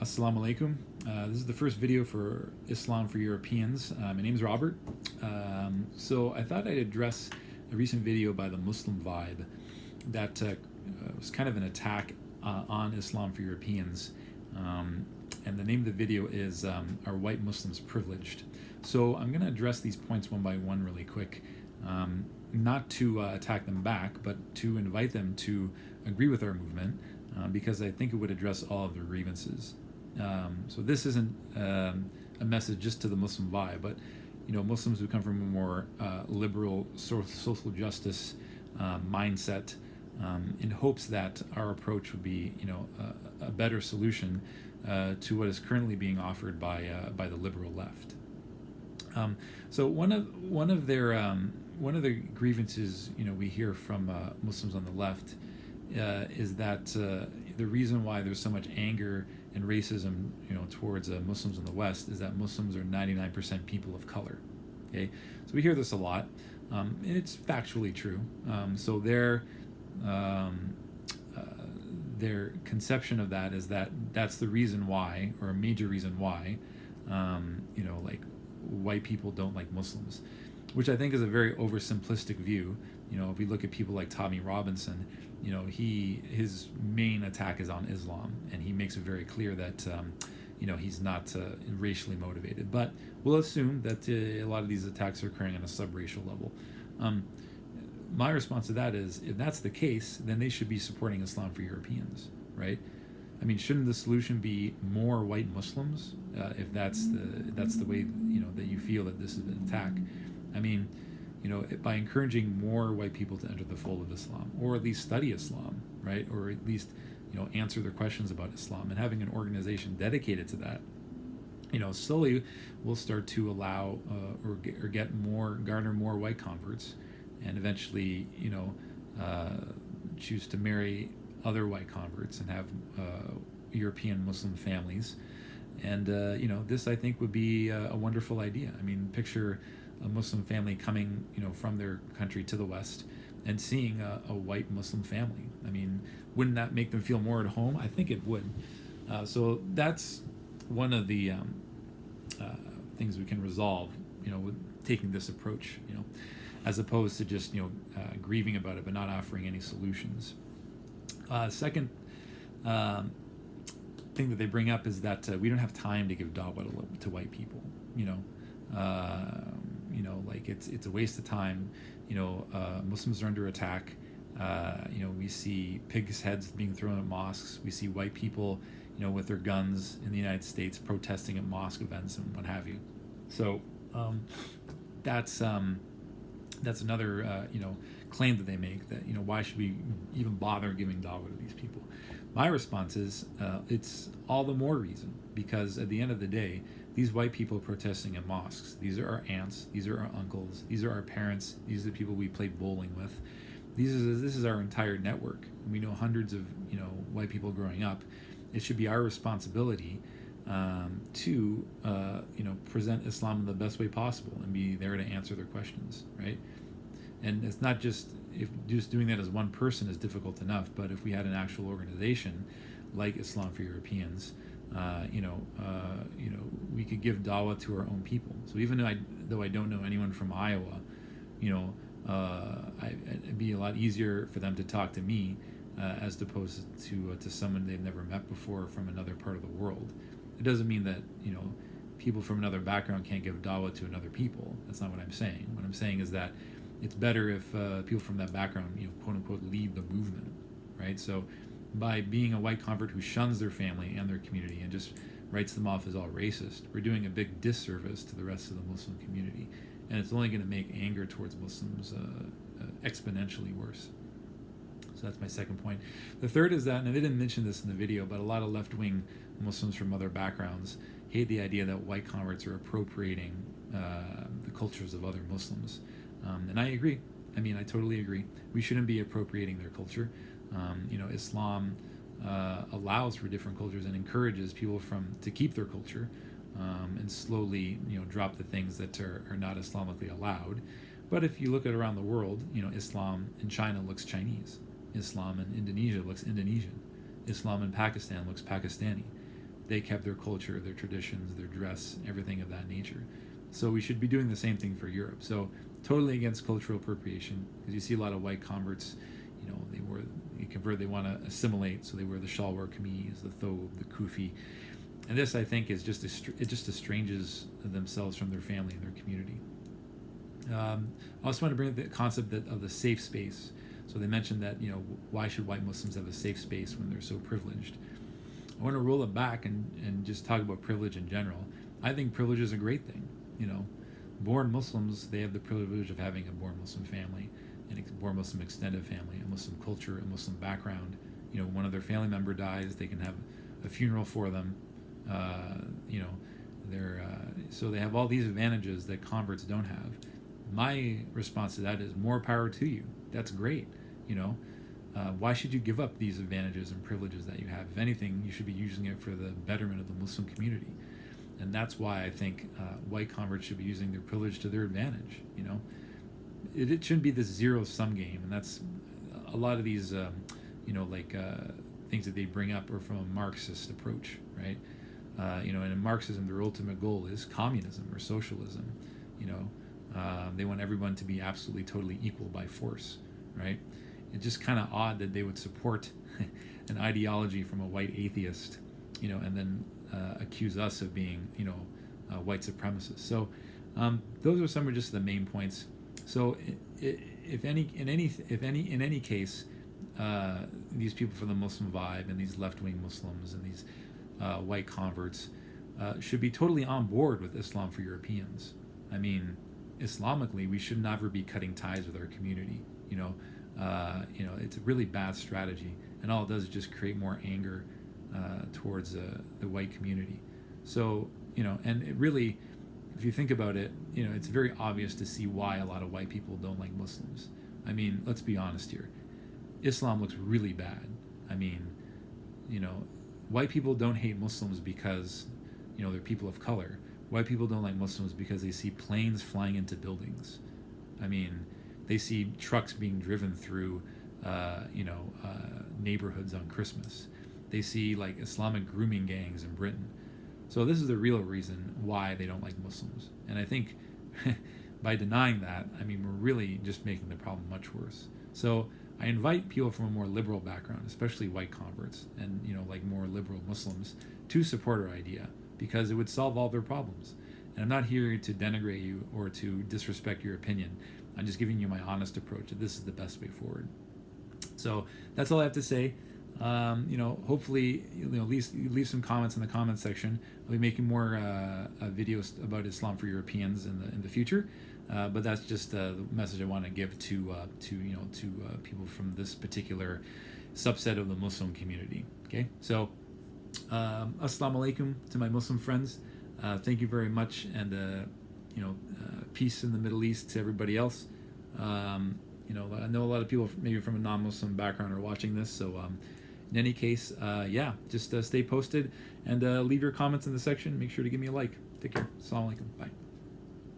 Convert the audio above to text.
Assalamu alaikum. This is the first video for Islam for Europeans. My name is Robert. So I thought I'd address a recent video by the Muslim Vibe that was kind of an attack on Islam for Europeans. And the name of the video is Are White Muslims Privileged? So I'm going to address these points one by one really quick. Not to attack them back, but to invite them to agree with our movement, because I think it would address all of their grievances. So this isn't a message just to the Muslim Vibe, but Muslims who come from a more liberal social justice mindset, in hopes that our approach would be a better solution to what is currently being offered by the liberal left. So one of the grievances we hear from Muslims on the left is that the reason why there's so much anger and racism towards Muslims in the West is that Muslims are 99% people of color. Okay, so we hear this a lot, and it's factually true. So their conception of that is that that's the reason why, or a major reason why, like white people don't like Muslims, which I think is a very oversimplistic view. If we look at people like Tommy Robinson, his main attack is on Islam, and he makes it very clear that he's not racially motivated. But we'll assume that a lot of these attacks are occurring on a subracial level. My response to that is, if that's the case, then they should be supporting Islam for Europeans, right? I mean, shouldn't the solution be more white Muslims? If that's the way that you feel that this is an attack. I mean, by encouraging more white people to enter the fold of Islam, or at least study Islam, right? Or at least, answer their questions about Islam, and having an organization dedicated to that, slowly we'll start to allow or garner more white converts, and eventually, choose to marry other white converts and have European Muslim families. And, this I think would be a wonderful idea. I mean, picture a Muslim family coming, from their country to the West and seeing a white Muslim family. I mean, wouldn't that make them feel more at home? I think it would. So that's one of the things we can resolve, with taking this approach, as opposed to just, grieving about it but not offering any solutions. Second thing that they bring up is that we don't have time to give dawah to white people. Like it's a waste of time. Muslims are under attack. We see pigs' heads being thrown at mosques. We see white people, with their guns in the United States protesting at mosque events and what have you. So that's another claim that they make, that why should we even bother giving dawah to these people? My response is it's all the more reason, because at the end of the day, these white people protesting at mosques, these are our aunts, these are our uncles, these are our parents, these are the people we played bowling with. This is our entire network. We know hundreds of white people growing up. It should be our responsibility to present Islam in the best way possible and be there to answer their questions, right? And it's not just, if just doing that as one person is difficult enough, but if we had an actual organization like Islam for Europeans, we could give dawah to our own people. So even though I don't know anyone from Iowa, it'd be a lot easier for them to talk to me as opposed to someone they've never met before from another part of the world. It doesn't mean that people from another background can't give dawah to another people. That's not what I'm saying. What I'm saying is that it's better if people from that background, quote unquote, lead the movement, right? So by being a white convert who shuns their family and their community and just writes them off as all racist, we're doing a big disservice to the rest of the Muslim community, and it's only going to make anger towards Muslims exponentially worse. So that's my second point. The third is that, and I didn't mention this in the video, but a lot of left-wing Muslims from other backgrounds hate the idea that white converts are appropriating the cultures of other Muslims. And I agree. I mean, I totally agree. We shouldn't be appropriating their culture. Islam allows for different cultures and encourages people to keep their culture, and slowly, drop the things that are not Islamically allowed. But if you look at around the world, Islam in China looks Chinese. Islam in Indonesia looks Indonesian. Islam in Pakistan looks Pakistani. they kept their culture, their traditions, their dress, everything of that nature. So we should be doing the same thing for Europe. So totally against cultural appropriation, because you see a lot of white converts, they want to assimilate, so they wear the shalwar kameez, the thobe, the kufi, and this, I think, is it just estranges themselves from their family and their community. I also want to bring up the concept of the safe space. So they mentioned that, why should white Muslims have a safe space when they're so privileged? I want to roll it back and just talk about privilege in general. I think privilege is a great thing. Born Muslims, they have the privilege of having a born Muslim family, and a born Muslim extended family, a Muslim culture, a Muslim background. One of their family member dies, they can have a funeral for them. So they have all these advantages that converts don't have. My response to that is more power to you. That's great. Why should you give up these advantages and privileges that you have? If anything, you should be using it for the betterment of the Muslim community. And that's why I think white converts should be using their privilege to their advantage. It shouldn't be this zero-sum game, and that's a lot of these, things that they bring up are from a Marxist approach, right? And in Marxism, their ultimate goal is communism or socialism. They want everyone to be absolutely, totally equal by force, right? It's just kind of odd that they would support an ideology from a white atheist, and then accuse us of being, white supremacists. So those are some of just the main points. So in any case, these people from the Muslim vibe and these left-wing Muslims and these white converts should be totally on board with Islam for Europeans. I mean, Islamically, we should never be cutting ties with our community. It's a really bad strategy, and all it does is just create more anger towards the white community. So, and it really, if you think about it, it's very obvious to see why a lot of white people don't like Muslims. I mean, let's be honest here. Islam looks really bad. I mean, white people don't hate Muslims because, they're people of color. White people don't like Muslims because they see planes flying into buildings. I mean, they see trucks being driven through, neighborhoods on Christmas. They see like Islamic grooming gangs in Britain. So this is the real reason why they don't like Muslims. And I think by denying that, I mean, we're really just making the problem much worse. So I invite people from a more liberal background, especially white converts and, more liberal Muslims, to support our idea, because it would solve all their problems. And I'm not here to denigrate you or to disrespect your opinion. I'm just giving you my honest approach that this is the best way forward. So that's all I have to say. Hopefully, leave some comments in the comments section. I'll be making more videos about Islam for Europeans in the future. But that's just the message I want to give to people from this particular subset of the Muslim community. Okay, so assalamu alaikum to my Muslim friends. Thank you very much, and peace in the Middle East to everybody else. I know a lot of people maybe from a non-Muslim background are watching this, so in any case, just stay posted and leave your comments in the section. Make sure to give me a like. Take care. Assalamu alaikum. Bye.